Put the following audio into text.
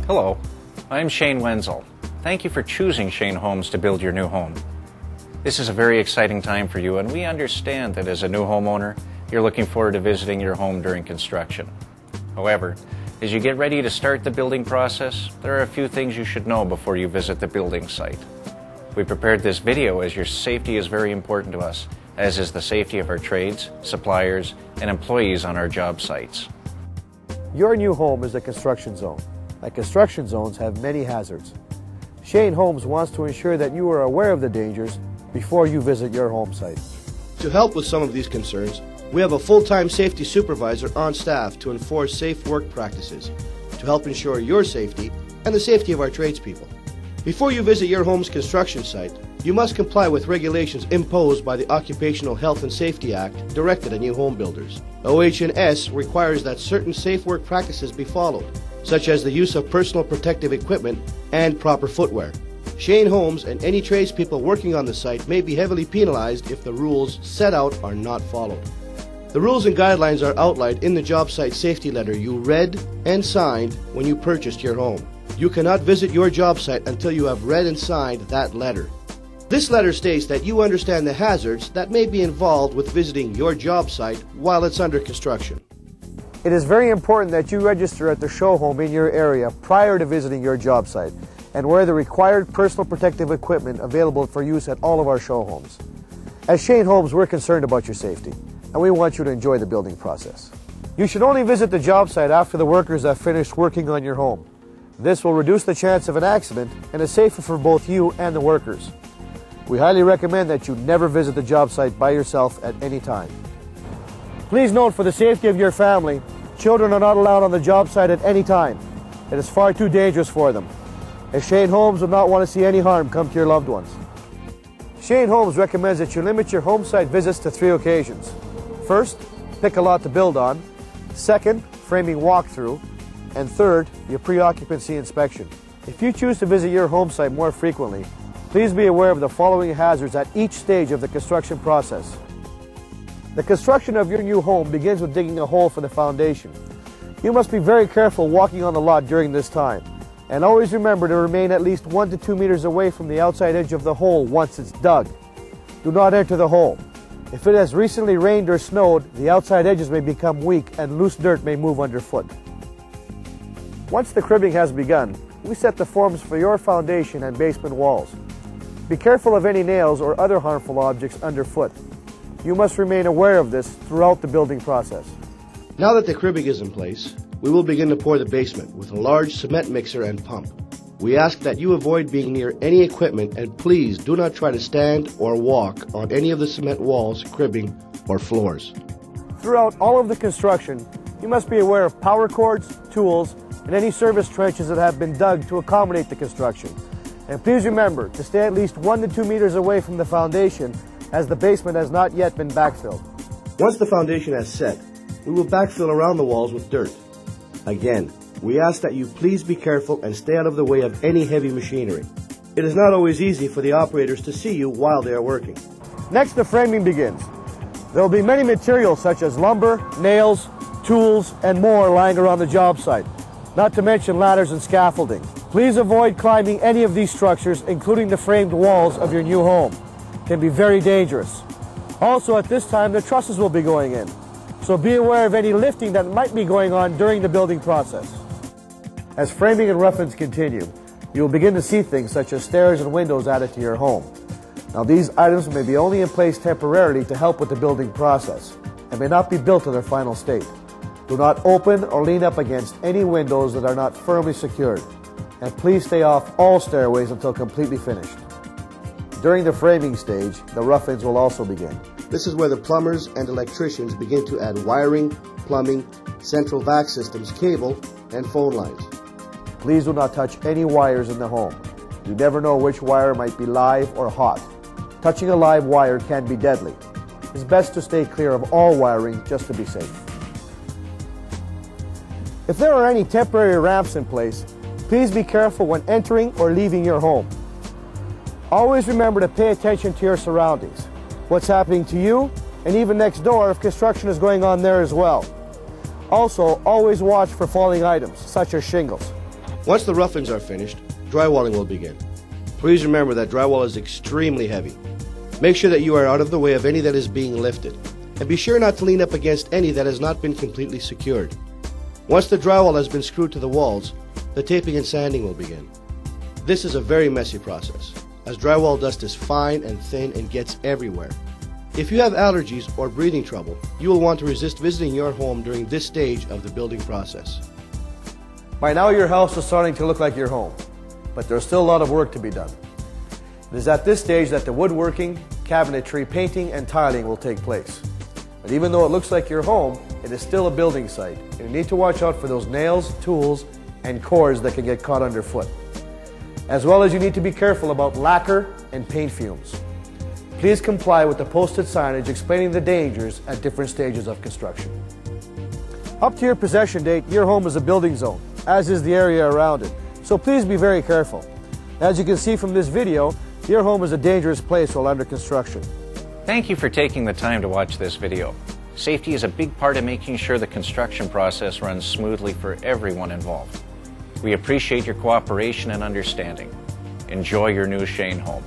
Hello, I'm Shane Wenzel. Thank you for choosing Shane Homes to build your new home. This is a very exciting time for you, and we understand that as a new homeowner, you're looking forward to visiting your home during construction. However, as you get ready to start the building process, there are a few things you should know before you visit the building site. We prepared this video as your safety is very important to us, as is the safety of our trades, suppliers, and employees on our job sites. Your new home is a construction zone. And construction zones have many hazards. Shane Homes wants to ensure that you are aware of the dangers before you visit your home site. To help with some of these concerns, we have a full-time safety supervisor on staff to enforce safe work practices, to help ensure your safety and the safety of our tradespeople. Before you visit your home's construction site, you must comply with regulations imposed by the Occupational Health and Safety Act directed at new home builders. OH&S requires that certain safe work practices be followed, such as the use of personal protective equipment and proper footwear. Shane Homes and any tradespeople working on the site may be heavily penalized if the rules set out are not followed. The rules and guidelines are outlined in the job site safety letter you read and signed when you purchased your home. You cannot visit your job site until you have read and signed that letter. This letter states that you understand the hazards that may be involved with visiting your job site while it's under construction. It is very important that you register at the show home in your area prior to visiting your job site and wear the required personal protective equipment available for use at all of our show homes. As Shane Homes, we're concerned about your safety, and we want you to enjoy the building process. You should only visit the job site after the workers have finished working on your home. This will reduce the chance of an accident and is safer for both you and the workers. We highly recommend that you never visit the job site by yourself at any time. Please note, for the safety of your family, children are not allowed on the job site at any time. It is far too dangerous for them, as Shane Homes would not want to see any harm come to your loved ones. Shane Homes recommends that you limit your home site visits to 3 occasions. First, pick a lot to build on. Second, framing walkthrough. And third, your pre-occupancy inspection. If you choose to visit your home site more frequently, please be aware of the following hazards at each stage of the construction process. The construction of your new home begins with digging a hole for the foundation. You must be very careful walking on the lot during this time, and always remember to remain at least 1 to 2 meters away from the outside edge of the hole once it's dug. Do not enter the hole. If it has recently rained or snowed, the outside edges may become weak and loose dirt may move underfoot. Once the cribbing has begun, we set the forms for your foundation and basement walls. Be careful of any nails or other harmful objects underfoot. You must remain aware of this throughout the building process. Now that the cribbing is in place, we will begin to pour the basement with a large cement mixer and pump. We ask that you avoid being near any equipment, and please do not try to stand or walk on any of the cement walls, cribbing, or floors. Throughout all of the construction, you must be aware of power cords, tools, and any service trenches that have been dug to accommodate the construction. And please remember to stay at least 1 to 2 meters away from the foundation, as the basement has not yet been backfilled. Once the foundation has set, we will backfill around the walls with dirt. Again, we ask that you please be careful and stay out of the way of any heavy machinery. It is not always easy for the operators to see you while they are working. Next, the framing begins. There will be many materials such as lumber, nails, tools, and more lying around the job site, not to mention ladders and scaffolding. Please avoid climbing any of these structures, including the framed walls of your new home. It can be very dangerous. Also, at this time, the trusses will be going in, so be aware of any lifting that might be going on during the building process. As framing and roughings continue, you will begin to see things such as stairs and windows added to your home. Now, these items may be only in place temporarily to help with the building process and may not be built to their final state. Do not open or lean up against any windows that are not firmly secured, and please stay off all stairways until completely finished. During the framing stage, the roughings will also begin. This is where the plumbers and electricians begin to add wiring, plumbing, central vac systems, cable, and phone lines. Please do not touch any wires in the home. You never know which wire might be live or hot. Touching a live wire can be deadly. It's best to stay clear of all wiring just to be safe. If there are any temporary ramps in place, please be careful when entering or leaving your home. Always remember to pay attention to your surroundings, what's happening to you, and even next door if construction is going on there as well. Also, always watch for falling items, such as shingles. Once the rough-ins are finished, drywalling will begin. Please remember that drywall is extremely heavy. Make sure that you are out of the way of any that is being lifted, and be sure not to lean up against any that has not been completely secured. Once the drywall has been screwed to the walls, the taping and sanding will begin. This is a very messy process, as drywall dust is fine and thin and gets everywhere. If you have allergies or breathing trouble, you will want to resist visiting your home during this stage of the building process. By now your house is starting to look like your home, but there's still a lot of work to be done. It is at this stage that the woodworking, cabinetry, painting, and tiling will take place. But even though it looks like your home, it is still a building site, and you need to watch out for those nails, tools, and cords that can get caught underfoot. As well as you need to be careful about lacquer and paint fumes. Please comply with the posted signage explaining the dangers at different stages of construction. Up to your possession date, your home is a building zone, as is the area around it, so please be very careful. As you can see from this video, your home is a dangerous place while under construction. Thank you for taking the time to watch this video. Safety is a big part of making sure the construction process runs smoothly for everyone involved. We appreciate your cooperation and understanding. Enjoy your new Shane home.